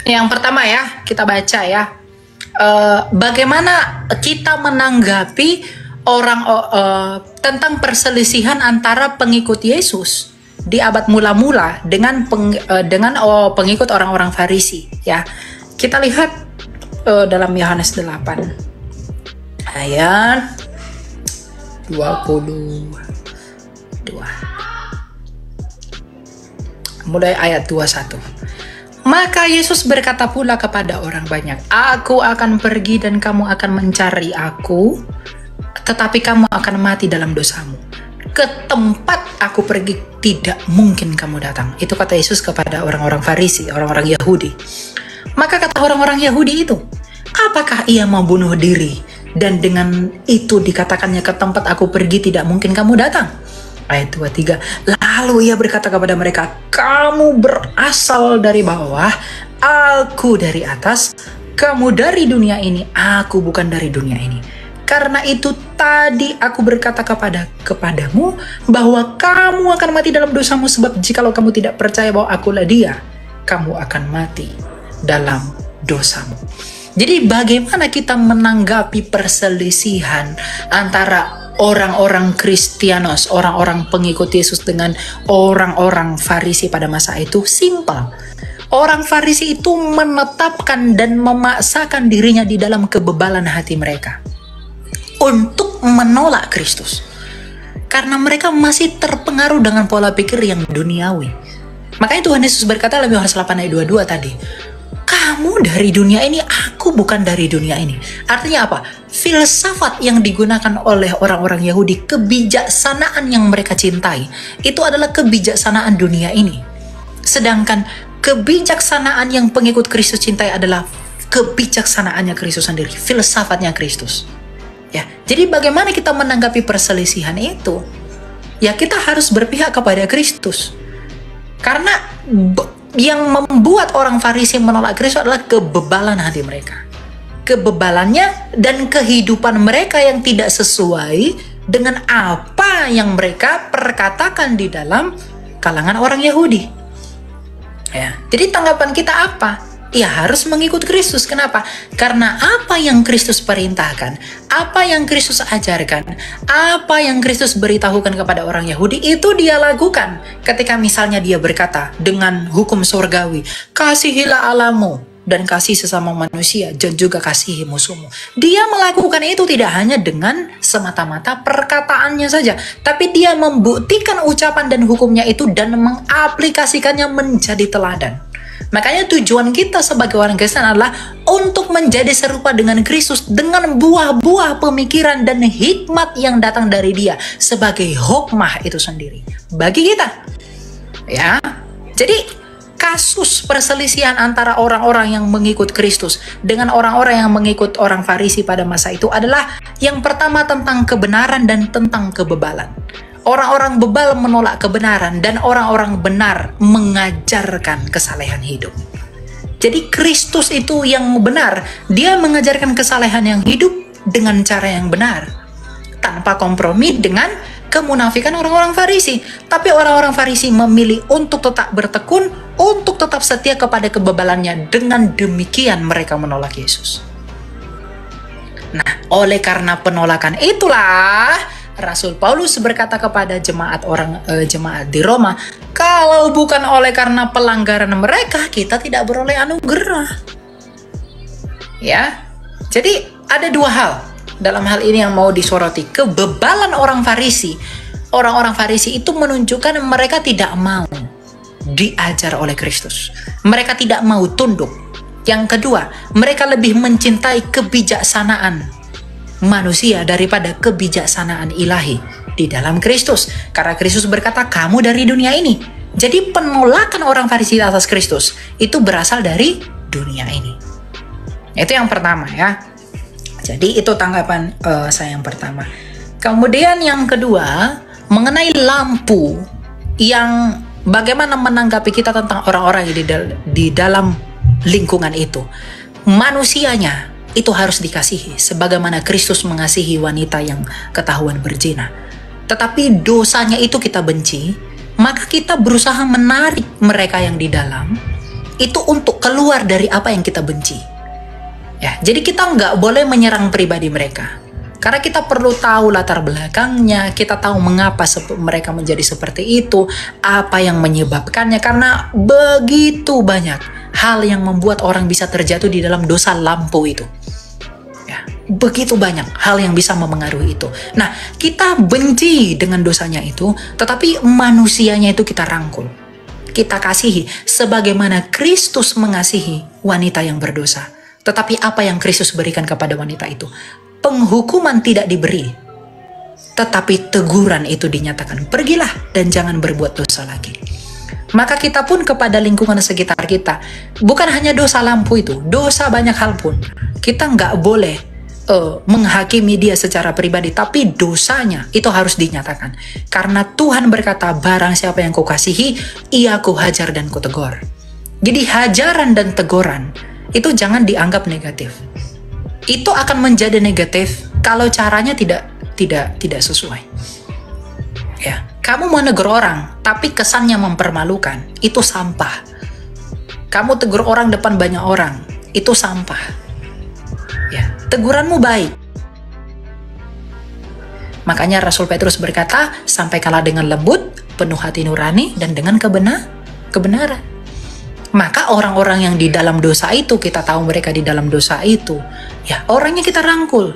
Yang pertama ya, kita baca ya. Bagaimana kita menanggapi tentang perselisihan antara pengikut Yesus di abad mula-mula dengan pengikut orang-orang Farisi ya. Kita lihat dalam Yohanes 8 ayat 22. Mulai ayat 21. Maka Yesus berkata pula kepada orang banyak, "Aku akan pergi dan kamu akan mencari aku, tetapi kamu akan mati dalam dosamu. Ke tempat aku pergi tidak mungkin kamu datang." Itu kata Yesus kepada orang-orang Farisi, orang-orang Yahudi. Maka kata orang-orang Yahudi itu, "Apakah ia mau bunuh diri? Dan dengan itu dikatakannya, ke tempat aku pergi tidak mungkin kamu datang." Ayat 23. Lalu ia berkata kepada mereka, "Kamu berasal dari bawah, aku dari atas. Kamu dari dunia ini, aku bukan dari dunia ini. Karena itu tadi aku berkata kepadamu bahwa kamu akan mati dalam dosamu, sebab jikalau kamu tidak percaya bahwa akulah Dia, kamu akan mati dalam dosamu." Jadi bagaimana kita menanggapi perselisihan antara orang-orang Kristianos, orang-orang pengikut Yesus dengan orang-orang Farisi pada masa itu? Simpel. Orang Farisi itu menetapkan dan memaksakan dirinya di dalam kebebalan hati mereka untuk menolak Kristus. Karena mereka masih terpengaruh dengan pola pikir yang duniawi. Makanya Tuhan Yesus berkata dalam Yohanes 8 ayat 22 tadi, "Kamu dari dunia ini, aku bukan dari dunia ini." Artinya apa? Filsafat yang digunakan oleh orang-orang Yahudi, kebijaksanaan yang mereka cintai, itu adalah kebijaksanaan dunia ini. Sedangkan kebijaksanaan yang pengikut Kristus cintai adalah kebijaksanaannya Kristus sendiri, filsafatnya Kristus. Ya, jadi bagaimana kita menanggapi perselisihan itu? Ya, kita harus berpihak kepada Kristus. Karena yang membuat orang Farisi menolak Kristus adalah kebebalan hati mereka. Kebebalannya dan kehidupan mereka yang tidak sesuai dengan apa yang mereka perkatakan di dalam kalangan orang Yahudi. Ya, jadi tanggapan kita apa? Ya, harus mengikut Kristus. Kenapa? Karena apa yang Kristus perintahkan, apa yang Kristus ajarkan, apa yang Kristus beritahukan kepada orang Yahudi, itu dia lakukan. Ketika misalnya dia berkata dengan hukum surgawi, "Kasihilah Allahmu dan kasih sesama manusia, dan juga kasihi musuhmu." Dia melakukan itu tidak hanya dengan semata-mata perkataannya saja, tapi dia membuktikan ucapan dan hukumnya itu dan mengaplikasikannya menjadi teladan. Makanya tujuan kita sebagai orang Kristen adalah untuk menjadi serupa dengan Kristus dengan buah-buah pemikiran dan hikmat yang datang dari Dia sebagai hikmah itu sendiri bagi kita. Ya, jadi kasus perselisihan antara orang-orang yang mengikut Kristus dengan orang-orang yang mengikut orang Farisi pada masa itu adalah yang pertama tentang kebenaran dan tentang kebebalan. Orang-orang bebal menolak kebenaran dan orang-orang benar mengajarkan kesalehan hidup. Jadi Kristus itu yang benar, Dia mengajarkan kesalehan yang hidup dengan cara yang benar, tanpa kompromi dengan kemunafikan orang-orang Farisi. Tapi orang-orang Farisi memilih untuk tetap bertekun, untuk tetap setia kepada kebebalannya. Dengan demikian mereka menolak Yesus. Nah, oleh karena penolakan itulah Rasul Paulus berkata kepada jemaat di Roma, "Kalau bukan oleh karena pelanggaran mereka, kita tidak beroleh anugerah." Ya, jadi ada dua hal dalam hal ini yang mau disoroti. Kebebalan orang Farisi. Orang-orang Farisi itu menunjukkan mereka tidak mau diajar oleh Kristus. Mereka tidak mau tunduk. Yang kedua, mereka lebih mencintai kebijaksanaan manusia daripada kebijaksanaan ilahi di dalam Kristus. Karena Kristus berkata, "Kamu dari dunia ini." Jadi penolakan orang Farisi atas Kristus itu berasal dari dunia ini. Itu yang pertama ya. Jadi itu tanggapan saya yang pertama. Kemudian yang kedua, mengenai lampu, yang bagaimana menanggapi kita tentang orang-orang di dalam lingkungan itu. Manusianya itu harus dikasihi sebagaimana Kristus mengasihi wanita yang ketahuan berzina. Tetapi dosanya itu kita benci, maka kita berusaha menarik mereka yang di dalam itu untuk keluar dari apa yang kita benci. Ya, jadi kita nggak boleh menyerang pribadi mereka. Karena kita perlu tahu latar belakangnya, kita tahu mengapa mereka menjadi seperti itu, apa yang menyebabkannya, karena begitu banyak hal yang membuat orang bisa terjatuh di dalam dosa lampu itu. Ya, begitu banyak hal yang bisa memengaruhi itu. Nah, kita benci dengan dosanya itu, tetapi manusianya itu kita rangkul. Kita kasihi sebagaimana Kristus mengasihi wanita yang berdosa. Tetapi apa yang Kristus berikan kepada wanita itu? Penghukuman tidak diberi, tetapi teguran itu dinyatakan, pergilah dan jangan berbuat dosa lagi. Maka kita pun kepada lingkungan sekitar kita, bukan hanya dosa lampu itu, dosa banyak hal pun, kita nggak boleh menghakimi dia secara pribadi, tapi dosanya itu harus dinyatakan. Karena Tuhan berkata, barang siapa yang kau kasihi, ia ku hajar dan ku tegur. Jadi hajaran dan teguran itu jangan dianggap negatif. Itu akan menjadi negatif kalau caranya tidak sesuai. Ya, kamu menegur orang tapi kesannya mempermalukan, itu sampah. Kamu tegur orang depan banyak orang, itu sampah. Ya, teguranmu baik. Makanya Rasul Petrus berkata, sampaikanlah dengan lembut, penuh hati nurani, dan dengan kebenaran. Maka orang-orang yang di dalam dosa itu, kita tahu mereka di dalam dosa itu, ya orangnya kita rangkul.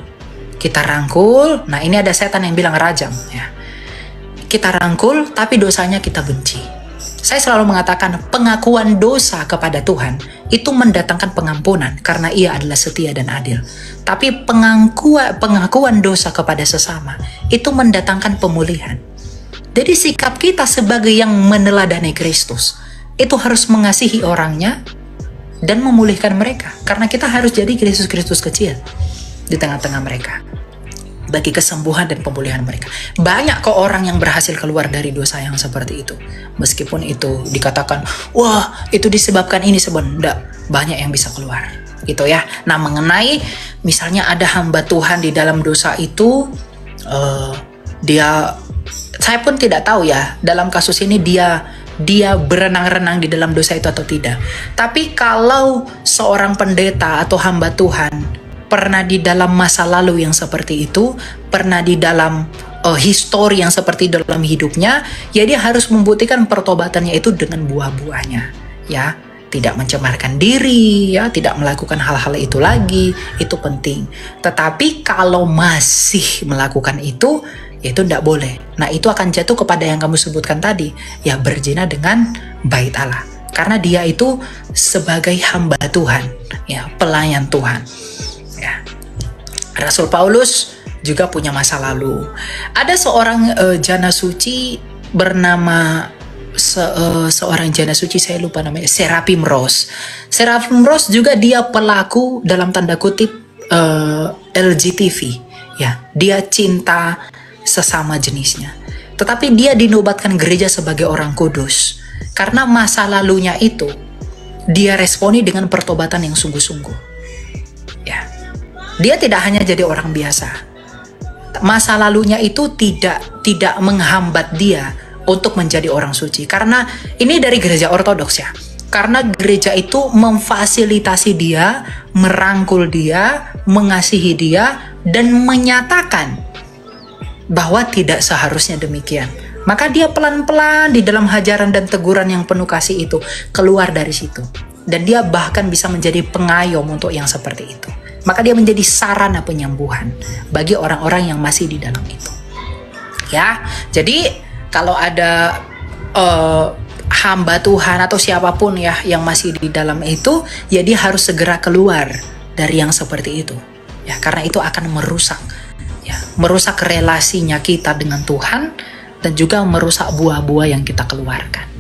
Nah ini ada setan yang bilang rajam. Ya. Kita rangkul, tapi dosanya kita benci. Saya selalu mengatakan pengakuan dosa kepada Tuhan itu mendatangkan pengampunan karena ia adalah setia dan adil. Tapi pengakuan dosa kepada sesama itu mendatangkan pemulihan. Jadi sikap kita sebagai yang meneladani Kristus itu harus mengasihi orangnya dan memulihkan mereka. Karena kita harus jadi Kristus-Kristus kecil di tengah-tengah mereka. Bagi kesembuhan dan pemulihan mereka. Banyak kok orang yang berhasil keluar dari dosa yang seperti itu. Meskipun itu dikatakan, wah itu disebabkan ini sebenarnya. Banyak yang bisa keluar. Gitu ya. Nah mengenai misalnya ada hamba Tuhan di dalam dosa itu, saya pun tidak tahu ya dalam kasus ini dia berenang-renang di dalam dosa itu atau tidak. Tapi kalau seorang pendeta atau hamba Tuhan pernah di dalam masa lalu yang seperti itu, pernah di dalam histori yang seperti dalam hidupnya, ya dia harus membuktikan pertobatannya itu dengan buah-buahnya, ya. Tidak mencemarkan diri, ya, tidak melakukan hal-hal itu lagi, itu penting. Tetapi kalau masih melakukan itu tidak boleh. Nah itu akan jatuh kepada yang kamu sebutkan tadi, ya berzina dengan bait Allah. Karena dia itu sebagai hamba Tuhan, ya pelayan Tuhan. Ya. Rasul Paulus juga punya masa lalu. Ada seorang jana suci bernama seorang jana suci, saya lupa namanya, Seraphim Rose. Seraphim Rose juga dia pelaku dalam tanda kutip LGTB, ya dia cinta sesama jenisnya. Tetapi dia dinobatkan gereja sebagai orang kudus karena masa lalunya itu dia responi dengan pertobatan yang sungguh-sungguh. Ya, dia tidak hanya jadi orang biasa. Masa lalunya itu tidak menghambat dia untuk menjadi orang suci. Karena ini dari gereja ortodoks ya. Karena gereja itu memfasilitasi dia, merangkul dia, mengasihi dia, dan menyatakan bahwa tidak seharusnya demikian. Maka dia pelan-pelan di dalam hajaran dan teguran yang penuh kasih itu keluar dari situ. Dan dia bahkan bisa menjadi pengayom untuk yang seperti itu. Maka dia menjadi sarana penyembuhan bagi orang-orang yang masih di dalam itu. Ya, jadi kalau ada hamba Tuhan atau siapapun ya yang masih di dalam itu, ya dia harus segera keluar dari yang seperti itu. Ya, karena itu akan merusak relasinya kita dengan Tuhan dan juga merusak buah-buah yang kita keluarkan.